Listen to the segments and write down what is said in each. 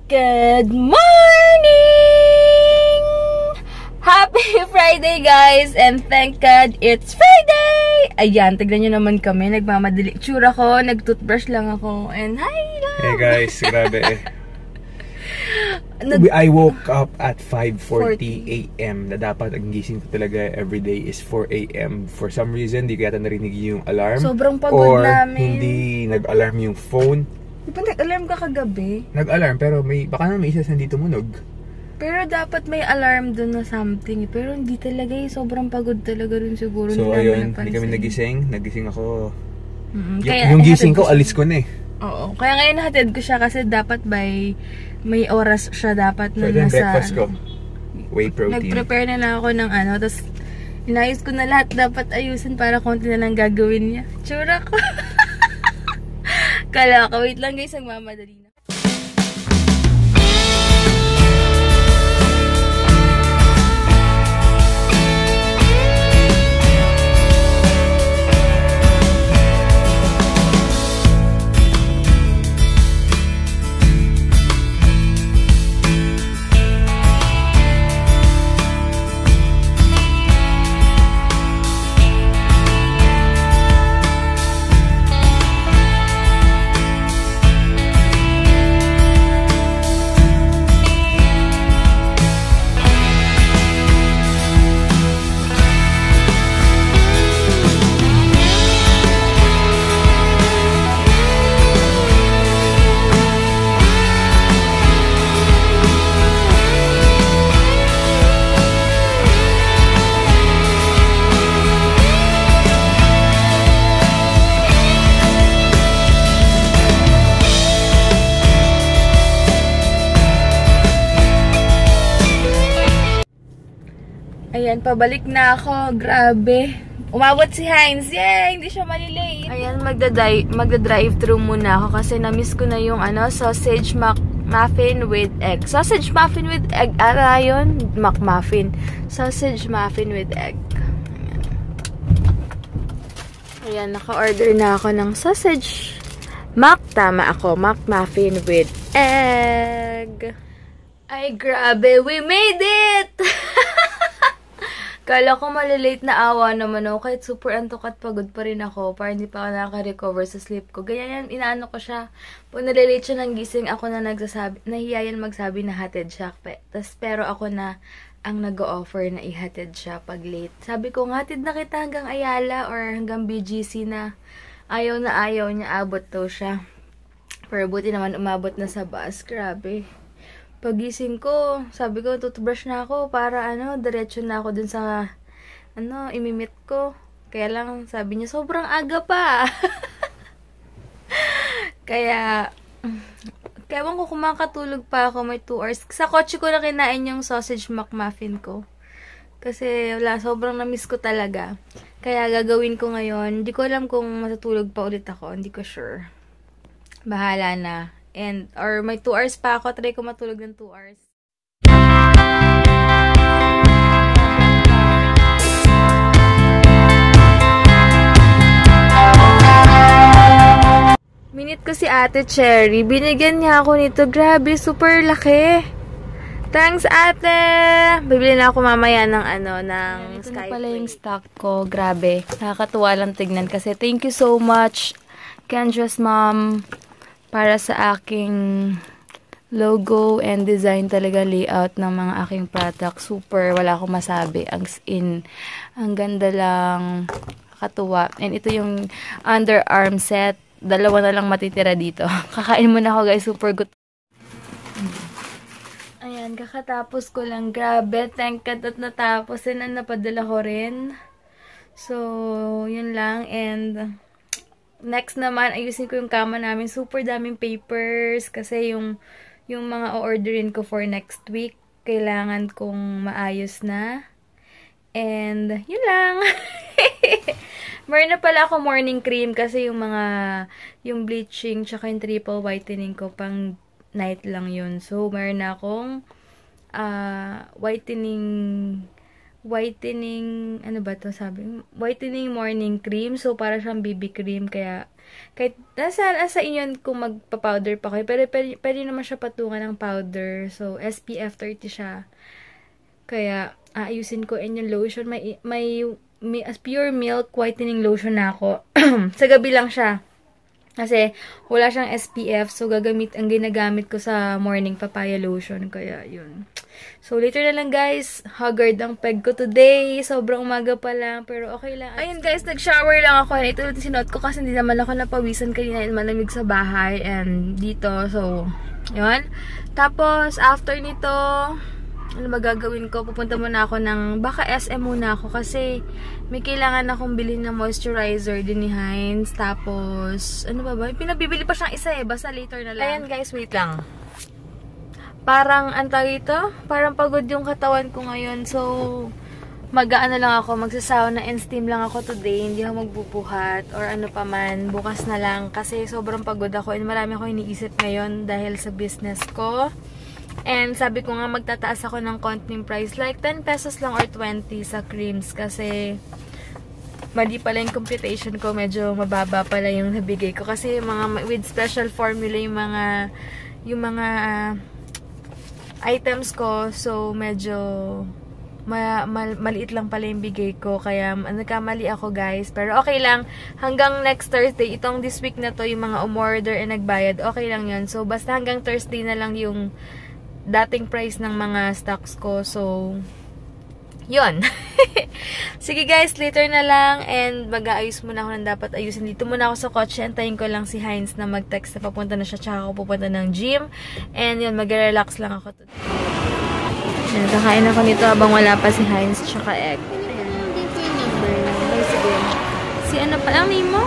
Good morning! Happy Friday, guys! And thank God it's Friday! Ayan, tignan nyo naman kami. Nagmamadali. Tsura ko, nag-toothbrush lang ako. And hi, love! Hey guys, grabe eh. I woke up at 5:40 a.m. na dapat ang gising ko talaga everyday is 4 a.m. For some reason, di ko yata narinig yung alarm. Sobrang pagod namin. Or hindi nag-alarm yung phone. Di ba nag-alarm ka kagabi? Nag-alarm, pero baka na may isa saan dito tumunog. Pero dapat may alarm dun na something. Pero hindi talaga eh. Sobrang pagod talaga rin siguro. So ayun, hindi kami nagising. Nagising ako. Kaya, yung gising ko, alis ko na eh. Oo. Kaya ngayon nahatid ko siya kasi dapat may oras siya dapat na so, nasa... breakfast ko. Whey protein. Nag-prepare na ako ng ano. Tapos, inayos ko na lahat dapat ayusin para konti na lang gagawin niya. Tsura ko. Kala ko. Wait lang guys, nagmamadali na. Ayan, pabalik na ako. Grabe. Umabot si Heinz. Yay! Hindi siya malilate. Ayan, magda-drive-thru muna ako kasi na-miss ko na yung sausage muffin with egg. Sausage muffin with egg. Ara yun? McMuffin. Sausage muffin with egg. Ayan, naka-order na ako ng sausage. Tama ako. McMuffin with egg. Ay, grabe. We made it! Kala ko malilate na awa naman ako. Kahit super antok at pagod pa rin ako. Para hindi pa ako nakaka-recover sa sleep ko. Ganyan yan, inaano ko siya. Pag nalilate siya ng gising, ako na nahiya yan magsabi na hatid siya. Pero ako na ang nag-o-offer na ihatid siya pag late. Sabi ko, hatid na kita hanggang Ayala or hanggang BGC na. Ayaw niya, abot daw siya. Pero buti naman umabot na sa bus. Grabe. Pagising ko, sabi ko, toothbrush na ako para diretso na ako dun sa, imimit ko. Kaya lang, sabi niya, sobrang aga pa. Kaya ko kumakatulog pa ako, may 2 hours. Sa kotse ko na kinain yung sausage McMuffin ko. Kasi, sobrang na-miss ko talaga. Kaya gagawin ko ngayon. Hindi ko alam kung matutulog pa ulit ako. Hindi ko sure. Bahala na. Or may 2 hours pa ako. Try ko matulog ng 2 hours. Minute ko si Ate Cherry. Binigyan niya ako nito. Grabe, super laki. Thanks, Ate! Bibili na ako mamaya ng ng Sky. Ito na pala yung stock ko. Grabe. Nakakatuwa lang tignan kasi thank you so much, Kendra's mom, para sa aking logo and design talaga layout ng mga aking product. Super, wala akong masabi. Ang ganda lang. Katuwa. And ito yung underarm set. 2 na lang matitira dito. Kakain muna ako guys. Super good. Ayan, kakatapos ko lang. Grabe, thank God at natapos. And napadala ko rin. So, yun lang. And next naman, ayusin ko yung kama namin. Super daming papers. Kasi yung mga o-orderin ko for next week, kailangan kong maayos na. And, yun lang. Meron na pala ako morning cream kasi yung bleaching tsaka yung triple whitening ko pang night lang yun. So, meron na akong whitening whitening, ano ba to sabi? Whitening morning cream. So, para siyang BB cream. Kaya, kahit nasa inyo kung magpa-powder pa kayo. Pero pwede naman siya patungan ng powder. So, SPF 30 siya. Kaya, aayusin ko. And yung lotion, may pure milk whitening lotion na ako. Sa gabi lang siya. Kasi, wala siyang SPF. So, ang ginagamit ko sa morning papaya lotion. Kaya, yun. So, later na lang guys. Haggard ang peg ko today. Sobrang umaga pa lang. Pero okay lang. Ayun guys, nag-shower lang ako. Ito yung sinuot ko kasi hindi naman ako napawisan kanina. Malamig sa bahay. And dito. So, yun. Tapos, after nito, ano ba gagawin ko? Pupunta muna ako baka SM muna ako kasi may kailangan akong bilhin ng moisturizer din ni Heinz. Tapos, ano ba? Pinabibili pa siyang isa eh. Basta later na lang. Ayan guys, wait lang. Parang, ito? Parang pagod yung katawan ko ngayon. So, mag-aano lang ako, magsasauna and steam lang ako today. Hindi ako magbubuhat or ano pa man. Bukas na lang kasi sobrang pagod ako and marami ako iniisip ngayon dahil sa business ko. And sabi ko nga magtataas ako ng konting price. Like 10 pesos lang or 20 sa creams kasi mali pala yung computation ko. Medyo mababa pala yung nabigay ko. Kasi with special formula yung mga items ko. So medyo maliit lang pala yung bigay ko. Kaya nagkamali ako guys. Pero okay lang. Hanggang next Thursday. Itong this week na to yung mga umorder and nagbayad. Okay lang yun. So basta hanggang Thursday na lang yung dating price ng mga stocks ko. So, yun. Sige guys, later na lang. And mag-aayos muna ako ng dapat ayusin. Dito muna ako sa kotse. Antayin ko lang si Heinz na mag-text na papunta na siya. Tsaka ako pupunta ng gym. And yun, mag-relax lang ako today. Yan, kakain ako nito habang wala pa si Heinz tsaka egg. Ayan. Ay, sige. Si ano pa lang name mo?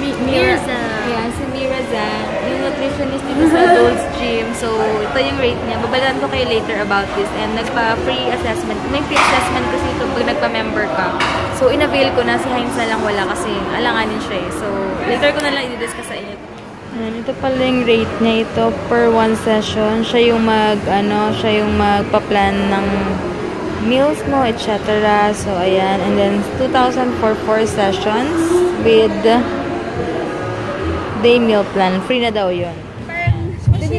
Mirza. Ayan, si Mirza. Yung nutritionist dito sa Adults Gym. So, ito yung rate niya. Babalaan ko kayo later about this. And nagpa-free assessment. May free assessment kasi ito pag nagpa-member ka. So, in-avail ko na. Si Heinz na lang wala kasi alanganin siya eh. So, later ko na lang i-discuss sa inyo. Ayan, ito pala yung rate niya. Ito per one session. Siya yung magpa-plan ng meals mo, etc. So, ayan. And then, 2,000 for 4 sessions with day meal plan. Free na daw yun.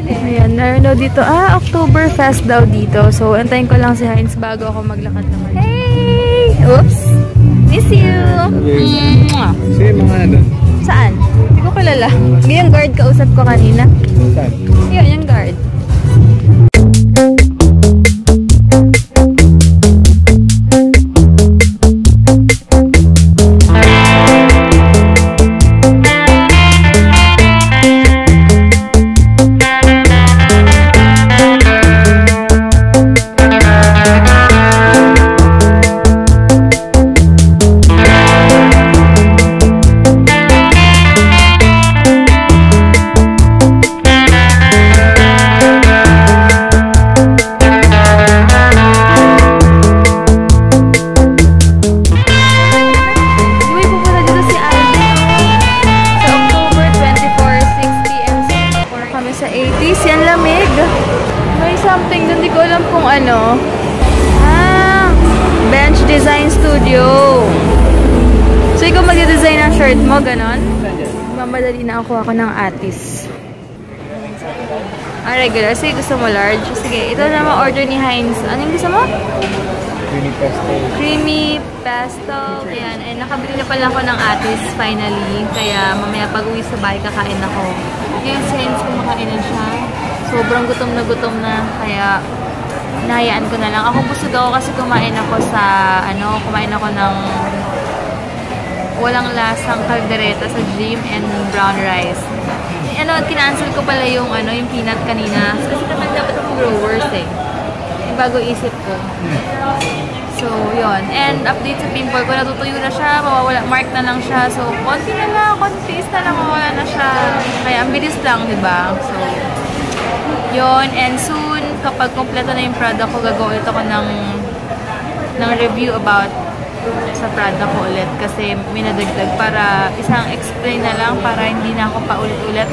Ayan, meron daw dito. Oktoberfest daw dito. So, antayin ko lang si Heinz bago ako maglakad naman. Hey! Oops! Miss you! Sino mga ano? Saan? Hindi ko kilala. Yung guard kausap ko kanina. Saan? Yun, yung guard. Bench Design Studio. So, ikaw magde-design ng shirt mo, ganon? Mamadali na ako ng atis. Regular. Sige, gusto mo large? Sige, ito na ma-order ni Heinz. Anong gusto mo? Creamy pesto. Creamy pesto. Ayan. And nakabili na pala ako ng atis finally. Kaya mamaya pag uwi sa bahay kakain ako. Ngayon si Heinz kumakain na siya. Sobrang gutom na. Kaya nahayaan ko na lang. Ako busog ako kasi kumain ako ng walang lasang kaldereta sa gym and brown rice. Kinancel ko pala yung peanut kanina. Kasi naman dapat ako growers eh. Yung bago isip ko. So, yun. And update sa pimple ko, natutuyo na siya, mawawala, mark na lang siya. So, konti na lang, mawawala na siya. Kaya, ang bilis lang, diba? So, yun. And soon, kapag kompleto na yung product ko, gagawin ako ng review about sa product ko ulit. Kasi, minadagdag para isang explain na lang para hindi na ako paulit-ulit.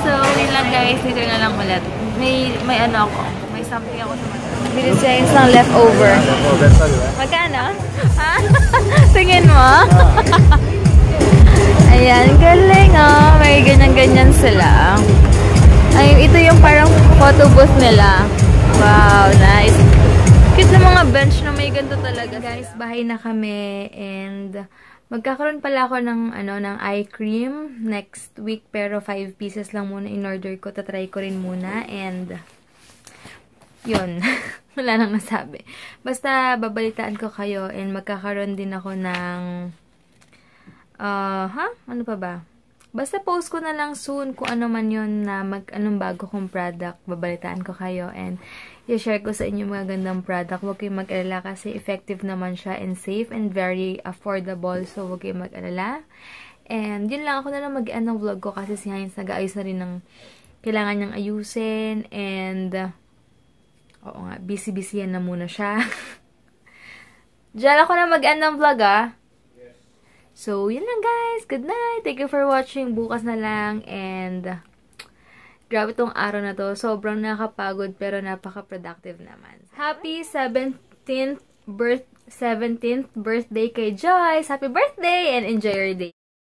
So, yun lang guys. Later na lang ulit. May something ako sa Bili Science ng leftover. Magkano? Ha? Tingin mo? Ayan, galing oh. May ganyan-ganyan sila. Ay, ito yung parang photo booth nila. Wow, nice. Cute na mga bench na may ganito talaga. Guys, bahay na kami and magkakaroon pala ako ng ng eye cream next week pero 5 pieces lang muna in order ko. Tatry ko rin muna and yun. Wala nang nasabi. Basta babalitaan ko kayo and magkakaroon din ako ng ano pa ba? Basta post ko na lang soon kung ano man yun na anong bago kong product. Babalitaan ko kayo and i-share ko sa inyo mga gandang product. Huwag kayong mag-alala kasi effective naman siya and safe and very affordable. So, huwag kayong mag-alala. And yun lang, ako na lang mag-end ng vlog ko kasi si Hines nag-aayos na rin ng kailangan niyang ayusin and oo nga, busy-busy yan na muna siya. Diyan ako na mag-end ng vlog So, yun lang guys. Good night. Thank you for watching. Bukas na lang. And, grabe tong araw na to. Sobrang nakapagod pero napaka-productive naman. Happy 17th birthday kay Joyce. Happy birthday and enjoy your day.